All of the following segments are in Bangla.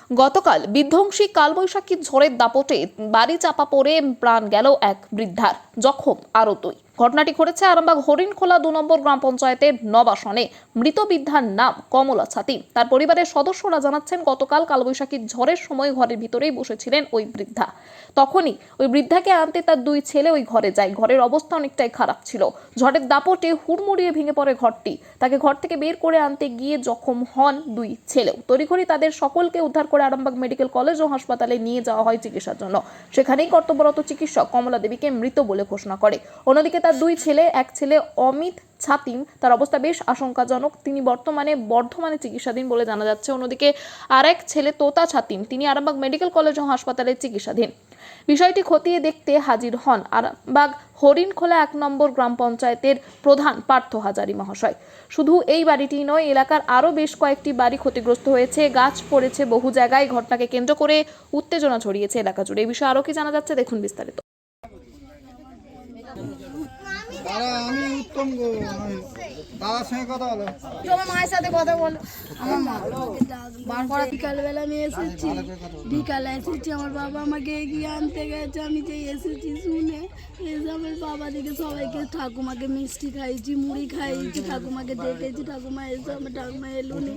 গতকাল বিধ্বংসী কালবৈশাখী ঝড়ের দাপটে বাড়ি চাপা পড়ে প্রাণ গেল এক বৃদ্ধার, জখম আরও দুই। ঘটনাটি ঘটেছে আরামবাগ হরিণখোলা ২ নম্বর গ্রাম পঞ্চায়েতের নবাসনে। মৃত বৃদ্ধার নাম কমলা ছাতি। তার পরিবারের সদস্যরা জানাচ্ছেন, গতকাল কালবৈশাখীর ঝড়ের সময় ঘরের ভিতরেই বসেছিলেন ওই বৃদ্ধা। তখনই ওই বৃদ্ধাকে আনতে তার দুই ছেলে ওই ঘরে যায়। ঘরের অবস্থা অনেকটাই খারাপ ছিল। ঝড়ের দাপটে হুড়মুড়িয়ে ভেঙে পড়ে ঘরটি। তাকে ঘর থেকে বের করে আনতে গিয়ে জখম হন দুই ছেলেও। তড়িঘড়ি তাদের সকলকে উদ্ধার করে আরামবাগ মেডিকেল কলেজ ও হাসপাতালে নিয়ে যাওয়া হয় চিকিৎসার জন্য। সেখানেই কর্তব্যরত চিকিৎসক কমলা দেবীকে মৃত বলে ঘোষণা করে। অন্যদিকে তার দুই ছেলে, এক ছেলে অমিত ছাতিম, তার অবস্থা বেশ আশঙ্কাজনক। তিনি বর্তমানে বর্ধমানে চিকিৎসাধীন বলে জানা যাচ্ছে। অন্যদিকে আরেক ছেলে তোতা ছাতিম, তিনি আরামবাগ মেডিকেল কলেজ ও হাসপাতালে চিকিৎসাধীন। বিষয়টি খতিয়ে দেখতে হাজির হন আরামবাগ হরিণখোলা ১ নম্বর গ্রাম পঞ্চায়েতের প্রধান পার্থ হাজারি মহাশয়। শুধু এই বাড়িটি নয়, এলাকার আরও বেশ কয়েকটি বাড়ি ক্ষতিগ্রস্ত হয়েছে, গাছ পড়েছে বহু জায়গায়। ঘটনাকে কেন্দ্র করে উত্তেজনা ছড়িয়েছে এলাকা জুড়ে। এই বিষয়ে আরও কি জানা যাচ্ছে, দেখুন বিস্তারিত। আমি উত্তম গো, বাবার সঙ্গে কথা বলো। তোমার মায়ের সাথে কথা বলো। আমার মা বিকালবেলা আমি এসেছি, বিকালে এসেছি, আমার বাবা আমাকে এগিয়ে আনতে গেছে। আমি যে এসেছি শুনে এসে আমার বাবা দিকে সবাইকে, ঠাকুমাকে মিষ্টি খাইছি, মুড়ি খাইছি, ঠাকুমাকে ডেকেছি। ঠাকুমা এসে আমার ঠাকুমা এলুনি।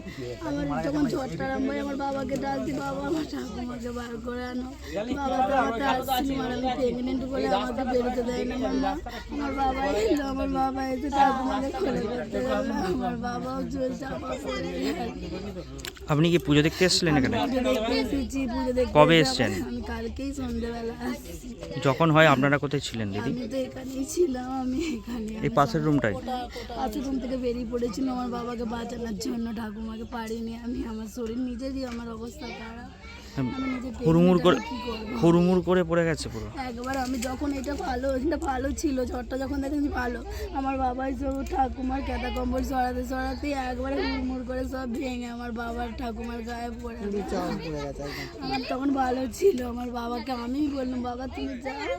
আমার যখন ঝড়টা আরম্ভ হয় আমার বাবাকে ডাকছি, বাবা আমার ঠাকুমাকে বার করে আনো। বাবা তো আমাকে আসছি, আর আমি প্রেগনেন্ট বলে আমাকে বেরোতে দেয় না মাম্মা। আমার বাবা এলো, আমার বাবা এসে ঠাকুমাকে খোলে করতে গেল। আমার বাবাও জোর চাপা পড়ে গেল। আপনি কি পুজো দেখতে এসেছিলেন এখানে? পুজো দেখতে এসেছি, পুজো দেখতে। কবে এসেছেন? আমি কালকেই সন্ধ্যেবেলা আসছি। যখন হয় আপনারা কোথায় ছিলেন দিদি? আমি তো এখানেই ছিলাম, আমি এখানে। এই পাশের রুমটাই? পাশের রুম থেকে বেরিয়ে পড়েছিলাম আমার বাবাকে বাঁচানোর জন্য। ঠাকুমাকে পারিনি আমি, আমার শরীর নিজেরই, আমার অবস্থা খারাপ। হুড়মুড় করে পড়ে গেছে পুরো একবার। আমি যখন এটা ভালো ছিল, ঝড়টা যখন দেখেছি ভালো, আমার বাবাই সব ঠাকুমার কেদা কম্বল সরাতেই একবারে হুড়মুড় করে সব ভেঙে আমার বাবার ঠাকুমার গায়ে পড়ে। আমার তখন ভালো ছিল। আমার বাবাকে আমি বললাম, বাবা তুমি যাও,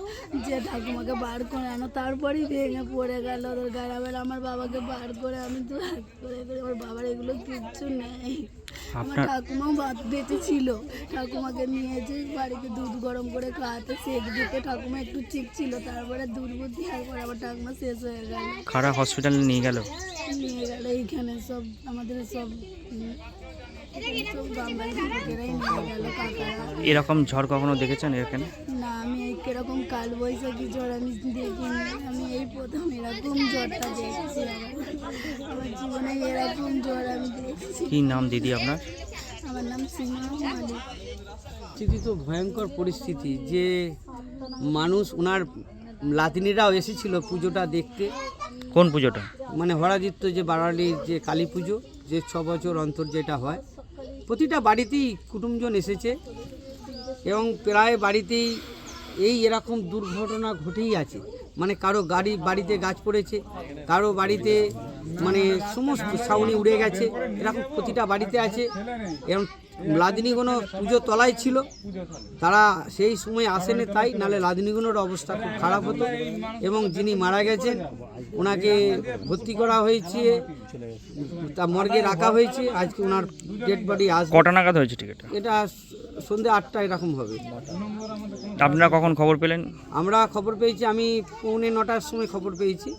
যে ঠাকুমাকে বার করে আনো। তারপরেই ভেঙে পড়ে গেল ওদের গায়ে। আবার আমার বাবাকে বার করে আমি তো আমার বাবার এগুলো কিচ্ছু নেই। আমার ঠাকুমাও বেঁচে ছিল। ঠাকুমাকে নিয়েছে বাড়িতে দুধ গরম করে খাওয়াতে, সেক দিতে। ঠাকুমা একটু ঠিক ছিল, তারপরে দুধ বুদ্ধি একবার আবার ঠাকুমা শেষ হয়ে গেল। খারাপ হসপিটালে নিয়ে গেল এইখানে সব আমাদের সব গ্রামবাড়ির লোকেরাই নিয়ে গেল, কাকারা। এরকম ঝড় কখনো দেখেছেন এখানে? না, আমি কিরকম কালবৈশাখী ঝড় আমি দেখিনি। আমি এই প্রথম এরকম ঝড়টা দেখছি। আমার জীবনে এরকম ঝড় আমি দেখছি। কি নাম দিদি আপনার? আমার নাম সীমা মালিক। পরিস্থিতি তো ভয়ঙ্কর পরিস্থিতি, যে মানুষ ওনার লাতিনিরাও এসেছিল পুজোটা দেখতে। কোন পুজোটা? মানে হরাজিত্য যে বাড়ালির যে কালী পুজো, যে 6 বছর অন্তর যেটা হয়, প্রতিটা বাড়িতেই কুটুমজন এসেছে এবং প্রায় বাড়িতেই এরকম দুর্ঘটনা ঘটেই আছে। মানে কারো বাড়িতে গাছ পড়েছে, কারো বাড়িতে মানে সমস্ত ছাউনি উড়ে গেছে, এরকম প্রতিটা বাড়িতে আছে। এবং লাদিনীগুলো পুজো তলায় ছিল, তারা সেই সময় আসেনি, তাই নাহলে লাদিনীগুলোর অবস্থা খুব খারাপ হতো। এবং যিনি মারা গেছেন ওনাকে ভর্তি করা হয়েছে, তা মর্গে রাখা হয়েছে। আজকে ওনার ডেড বডি আসবে। কটা নাগাদ হয়েছে টিকিট? এটা সন্ধ্যে 8টা এরকম হবে। আপনারা কখন খবর পেলেন? আমরা খবর পেয়েছি, আমি 8:45-র সময় খবর পেয়েছি।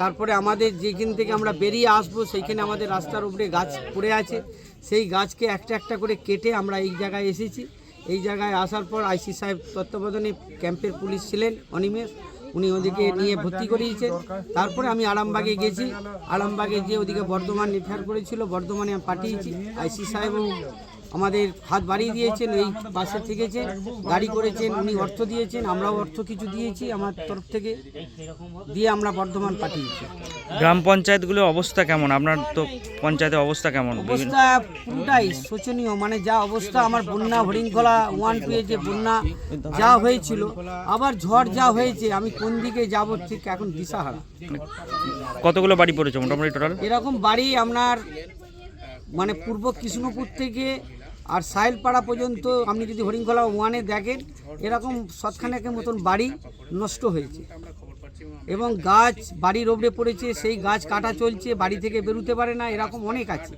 তারপরে আমাদের যেখান থেকে আমরা বেরিয়ে আসবো সেইখানে আমাদের রাস্তার উপরে গাছ পড়ে আছে। সেই গাছকে একটা একটা করে কেটে আমরা এই জায়গায় এসেছি। এই জায়গায় আসার পর আইসি সাহেব তত্ত্বাবধানে ক্যাম্পের পুলিশ ছিলেন অনিমেষ, উনি ওদিকে নিয়ে ভর্তি করিয়েছেন। তারপরে আমি আরামবাগে গেছি, আরামবাগে যে ওদিকে বর্ধমান রেফার করেছিল, বর্ধমানে আমি পাঠিয়েছি। আইসি সাহেবও আমাদের হাত বাড়িয়ে দিয়েছেন, এই পাশে থেকেছেন, গাড়ি করেছেন, উনি অর্থ দিয়েছেন, আমরাও অর্থ কিছু দিয়েছি আমার তরফ থেকে, দিয়ে আমরা বর্ধমান পাঠিয়েছি। গ্রাম পঞ্চায়েতগুলোর অবস্থা কেমন? আপনার তো পঞ্চায়েতের অবস্থা কেমন? অবস্থা পুরোটাই শোচনীয়। মানে যা অবস্থা, আমার বন্যা হরিণখোলা 1-2 যে বন্যা যা হয়েছিল, আবার ঝড় যা হয়েছে, আমি কোন দিকে যাব ঠিক এখন দিশাহারা। কতগুলো বাড়ি পড়েছে মোটামুটি টোটাল? এরকম বাড়ি আপনার মানে পূর্ব কৃষ্ণপুর থেকে আর সাইলপাড়া পর্যন্ত আপনি যদি হরিণখোলা 1-এ দেখেন, এরকম 7খানেকের মতন বাড়ি নষ্ট হয়েছে। এবং গাছ বাড়ির ওপরে পড়েছে, সেই গাছ কাটা চলছে, বাড়ি থেকে বেরোতে পারে না, এরকম অনেক আছে।